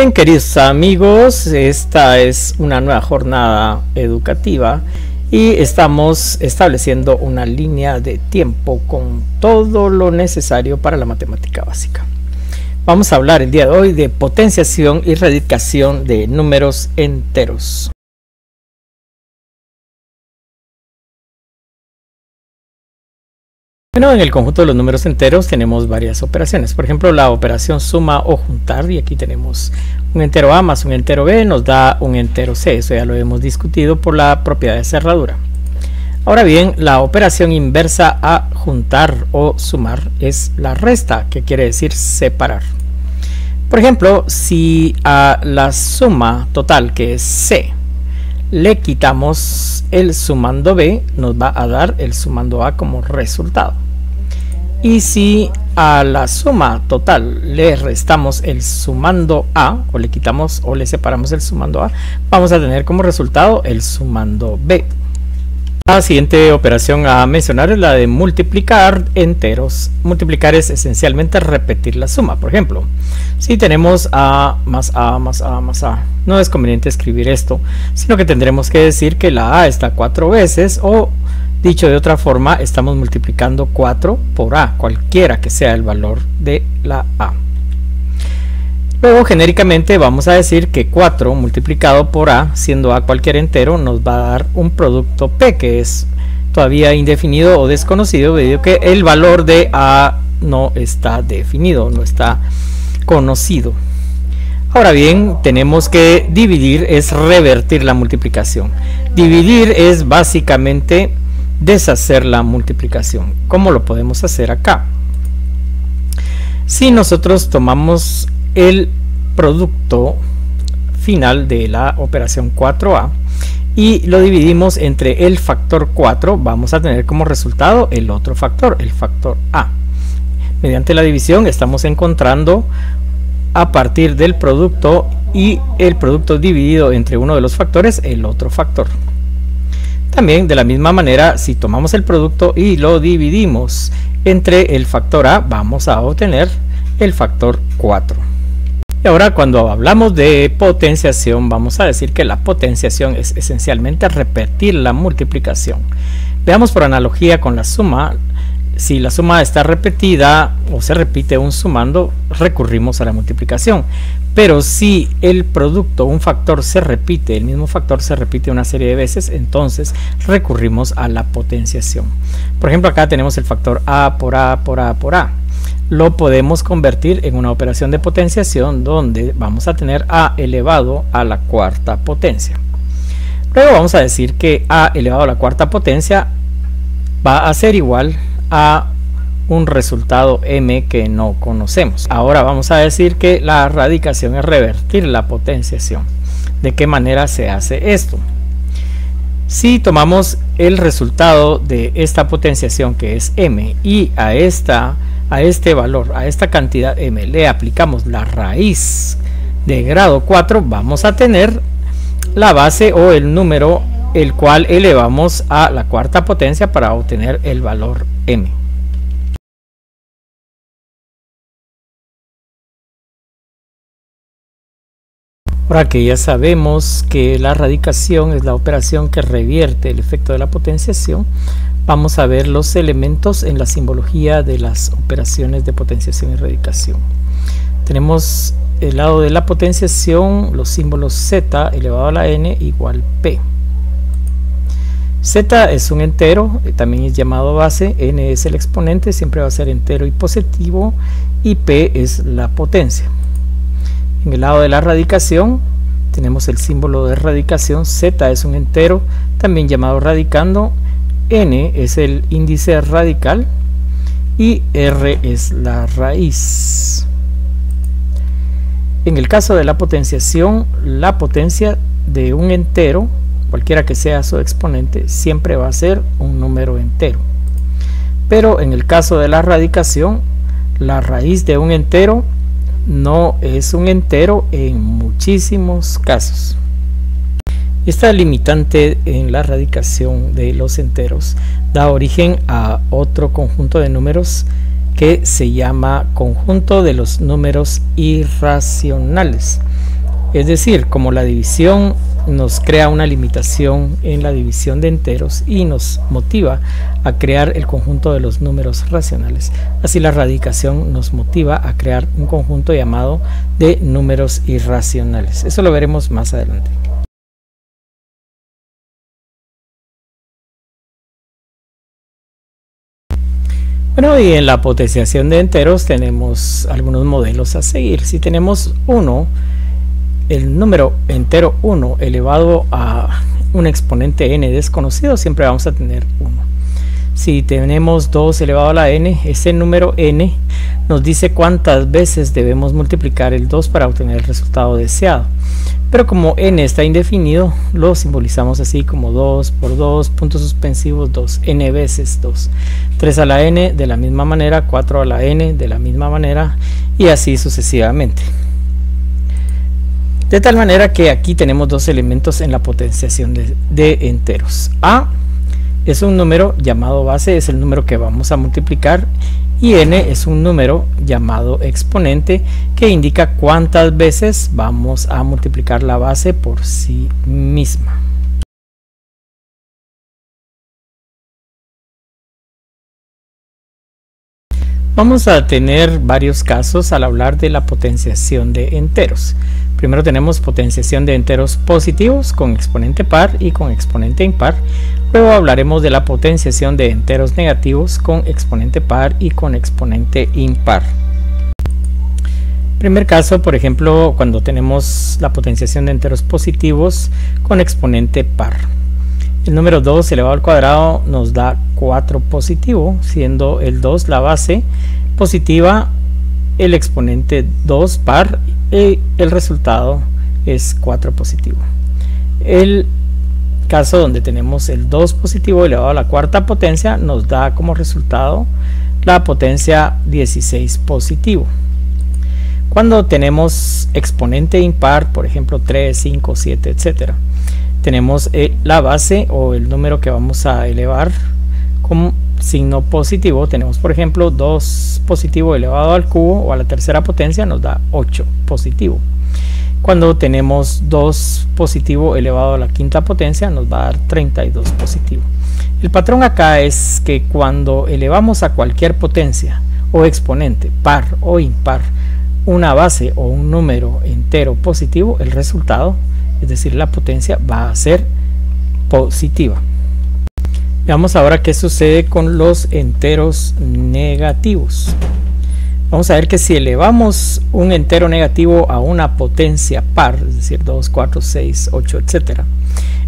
Bien, queridos amigos, esta es una nueva jornada educativa y estamos estableciendo una línea de tiempo con todo lo necesario para la matemática básica. Vamos a hablar el día de hoy de potenciación y radicación de números enteros. Bueno, en el conjunto de los números enteros tenemos varias operaciones. Por ejemplo, la operación suma o juntar, y aquí tenemos un entero a más un entero b, nos da un entero c. Eso ya lo hemos discutido por la propiedad de cerradura. Ahora bien, la operación inversa a juntar o sumar es la resta, que quiere decir separar. Por ejemplo, si a la suma total, que es c, le quitamos el sumando b, nos va a dar el sumando a como resultado. Y si a la suma total le restamos el sumando a, o le quitamos o le separamos el sumando a, vamos a tener como resultado el sumando b. La siguiente operación a mencionar es la de multiplicar enteros. Multiplicar es esencialmente repetir la suma. Por ejemplo, si tenemos a más a más a más a, no es conveniente escribir esto, sino que tendremos que decir que la a está 4 veces, o dicho de otra forma, estamos multiplicando 4 por a, cualquiera que sea el valor de la a. Luego, genéricamente, vamos a decir que 4 multiplicado por a, siendo a cualquier entero, nos va a dar un producto p, que es todavía indefinido o desconocido, debido a que el valor de a no está definido, no está conocido. Ahora bien, tenemos que dividir, es revertir la multiplicación. Dividir es básicamente deshacer la multiplicación. ¿Cómo lo podemos hacer acá? Si nosotros tomamos el producto final de la operación 4a y lo dividimos entre el factor 4, vamos a tener como resultado el otro factor, el factor a. Mediante la división estamos encontrando a partir del producto y el producto dividido entre uno de los factores el otro factor. También, de la misma manera, si tomamos el producto y lo dividimos entre el factor a, vamos a obtener el factor 4. Y ahora, cuando hablamos de potenciación, vamos a decir que la potenciación es esencialmente repetir la multiplicación. Veamos por analogía con la suma. Si la suma está repetida o se repite un sumando, recurrimos a la multiplicación. Pero si el producto, un factor, se repite, el mismo factor se repite una serie de veces, entonces recurrimos a la potenciación. Por ejemplo, acá tenemos el factor a por a por a por a. Lo podemos convertir en una operación de potenciación donde vamos a tener a elevado a la cuarta potencia. Luego vamos a decir que a elevado a la cuarta potencia va a ser igual a un resultado m que no conocemos. Ahora vamos a decir que la radicación es revertir la potenciación. ¿De qué manera se hace esto? Si tomamos el resultado de esta potenciación, que es m, y a este valor, a esta cantidad m, le aplicamos la raíz de grado 4, vamos a tener la base o el número el cual elevamos a la cuarta potencia para obtener el valor m. Ahora que ya sabemos que la radicación es la operación que revierte el efecto de la potenciación, vamos a ver los elementos en la simbología de las operaciones de potenciación y radicación. Tenemos el lado de la potenciación, los símbolos z elevado a la n igual p. Z es un entero, también es llamado base, n es el exponente, siempre va a ser entero y positivo, y p es la potencia. En el lado de la radicación tenemos el símbolo de radicación, z es un entero, también llamado radicando, n es el índice radical y r es la raíz. En el caso de la potenciación, la potencia de un entero, cualquiera que sea su exponente, siempre va a ser un número entero. Pero en el caso de la radicación, la raíz de un entero no es un entero en muchísimos casos. Esta limitante en la radicación de los enteros da origen a otro conjunto de números que se llama conjunto de los números irracionales. Es decir, como la división nos crea una limitación en la división de enteros y nos motiva a crear el conjunto de los números racionales, así la radicación nos motiva a crear un conjunto llamado de números irracionales. Eso lo veremos más adelante. Bueno, y en la potenciación de enteros tenemos algunos modelos a seguir. Si tenemos el número entero 1 elevado a un exponente n desconocido, siempre vamos a tener 1. Si tenemos 2 elevado a la n, ese número n nos dice cuántas veces debemos multiplicar el 2 para obtener el resultado deseado. Pero como n está indefinido, lo simbolizamos así como 2 por 2, puntos suspensivos 2, n veces 2. 3 a la n de la misma manera, 4 a la n de la misma manera y así sucesivamente. De tal manera que aquí tenemos dos elementos en la potenciación de enteros. A es un número llamado base, es el número que vamos a multiplicar, y n es un número llamado exponente que indica cuántas veces vamos a multiplicar la base por sí misma. Vamos a tener varios casos al hablar de la potenciación de enteros. Primero tenemos potenciación de enteros positivos con exponente par y con exponente impar. Luego hablaremos de la potenciación de enteros negativos con exponente par y con exponente impar. Primer caso, por ejemplo, cuando tenemos la potenciación de enteros positivos con exponente par. El número 2 elevado al cuadrado nos da 4 positivo, siendo el 2 la base positiva, el exponente 2 par y el resultado es 4 positivo. El caso donde tenemos el 2 positivo elevado a la cuarta potencia nos da como resultado la potencia 16 positivo. Cuando tenemos exponente impar, por ejemplo 3, 5, 7, etcétera, tenemos la base o el número que vamos a elevar con signo positivo. Tenemos por ejemplo 2 positivo elevado al cubo o a la tercera potencia nos da 8 positivo. Cuando tenemos 2 positivo elevado a la quinta potencia nos va a dar 32 positivo. El patrón acá es que cuando elevamos a cualquier potencia o exponente, par o impar, una base o un número entero positivo, el resultado, es decir, la potencia, va a ser positiva. Veamos ahora qué sucede con los enteros negativos. Vamos a ver que si elevamos un entero negativo a una potencia par, es decir, 2, 4, 6, 8, etcétera,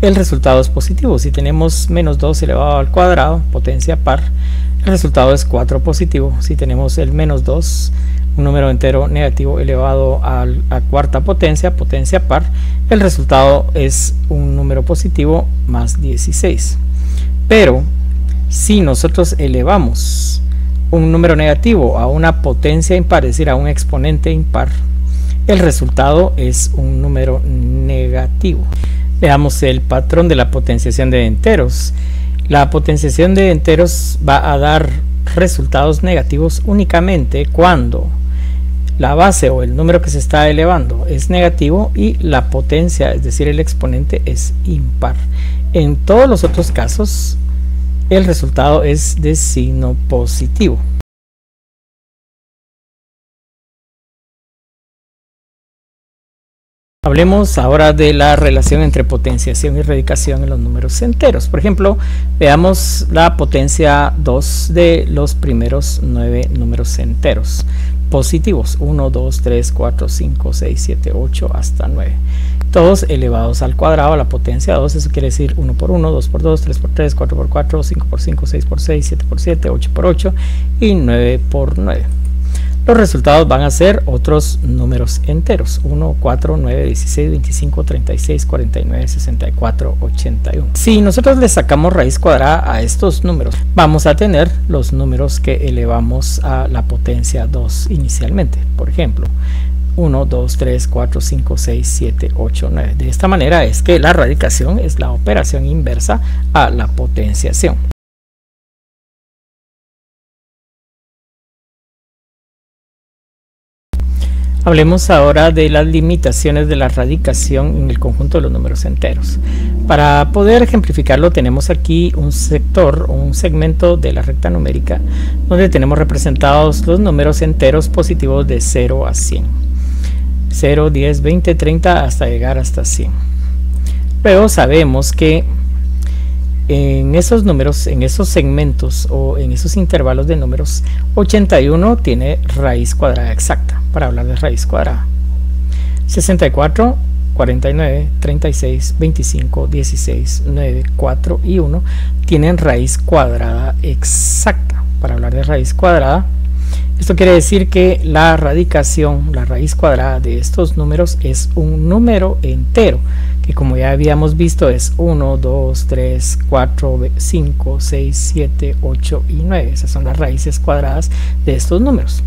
el resultado es positivo. Si tenemos menos 2 elevado al cuadrado, potencia par, el resultado es 4 positivo. Si tenemos el menos 2, un número entero negativo elevado a cuarta potencia, potencia par, el resultado es un número positivo más 16. Pero si nosotros elevamos un número negativo a una potencia impar, es decir, a un exponente impar, el resultado es un número negativo. Veamos el patrón de la potenciación de enteros. La potenciación de enteros va a dar resultados negativos únicamente cuando la base o el número que se está elevando es negativo y la potencia, es decir, el exponente, es impar. En todos los otros casos, el resultado es de signo positivo. Hablemos ahora de la relación entre potenciación y radicación en los números enteros. Por ejemplo, veamos la potencia 2 de los primeros 9 números enteros positivos: 1, 2, 3, 4, 5, 6, 7, 8 hasta 9. Todos elevados al cuadrado a la potencia 2, eso quiere decir 1 por 1, 2 por 2, 3 por 3, 4 por 4, 5 por 5, 6 por 6, 7 por 7, 8 por 8 y 9 por 9. Los resultados van a ser otros números enteros: 1, 4, 9, 16, 25, 36, 49, 64, 81. Si nosotros le sacamos raíz cuadrada a estos números, vamos a tener los números que elevamos a la potencia 2 inicialmente. Por ejemplo, 1, 2, 3, 4, 5, 6, 7, 8, 9. De esta manera es que la radicación es la operación inversa a la potenciación. Hablemos ahora de las limitaciones de la radicación en el conjunto de los números enteros. Para poder ejemplificarlo, tenemos aquí un sector o un segmento de la recta numérica donde tenemos representados los números enteros positivos de 0 a 100. 0, 10, 20, 30 hasta llegar hasta 100. Luego sabemos que en esos números, en esos segmentos o en esos intervalos de números, 81 tiene raíz cuadrada exacta, para hablar de raíz cuadrada. 64, 49, 36, 25, 16, 9, 4 y 1 tienen raíz cuadrada exacta, para hablar de raíz cuadrada. Esto quiere decir que la radicación, la raíz cuadrada de estos números es un número entero, que como ya habíamos visto es 1, 2, 3, 4, 5, 6, 7, 8 y 9. Esas son las raíces cuadradas de estos números.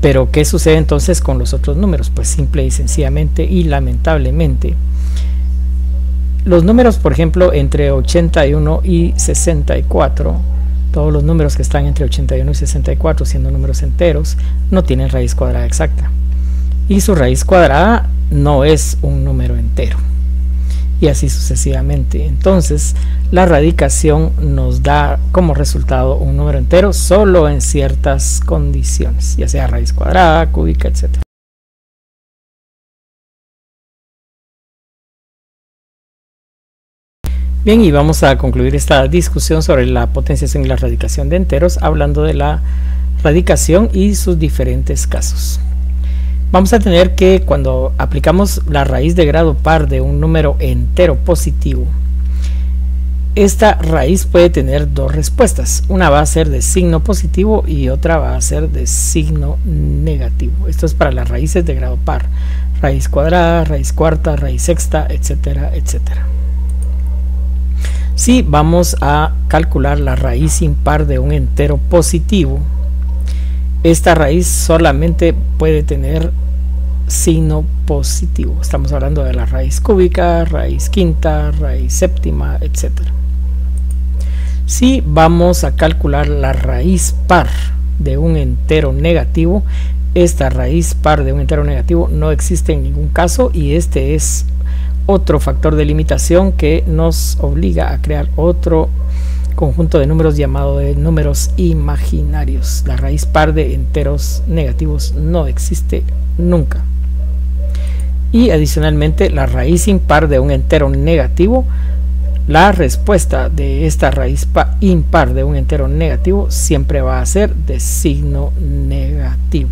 Pero ¿qué sucede entonces con los otros números? Pues simple y sencillamente y lamentablemente, los números, por ejemplo, entre 81 y 64, todos los números que están entre 81 y 64, siendo números enteros, no tienen raíz cuadrada exacta. Y su raíz cuadrada no es un número entero. Y así sucesivamente. Entonces, la radicación nos da como resultado un número entero solo en ciertas condiciones, ya sea raíz cuadrada, cúbica, etc. Bien, y vamos a concluir esta discusión sobre la potenciación y la radicación de enteros, hablando de la radicación y sus diferentes casos. Vamos a tener que cuando aplicamos la raíz de grado par de un número entero positivo, esta raíz puede tener dos respuestas. Una va a ser de signo positivo y otra va a ser de signo negativo. Esto es para las raíces de grado par. Raíz cuadrada, raíz cuarta, raíz sexta, etcétera, etcétera. Si vamos a calcular la raíz impar de un entero positivo, esta raíz solamente puede tener signo positivo. Estamos hablando de la raíz cúbica, raíz quinta, raíz séptima, etc. Si vamos a calcular la raíz par de un entero negativo, esta raíz par de un entero negativo no existe en ningún caso, y este es otro factor de limitación que nos obliga a crear otro conjunto de números llamado de números imaginarios. La raíz par de enteros negativos no existe nunca. Y adicionalmente, la raíz impar de un entero negativo, la respuesta de esta raíz impar de un entero negativo siempre va a ser de signo negativo.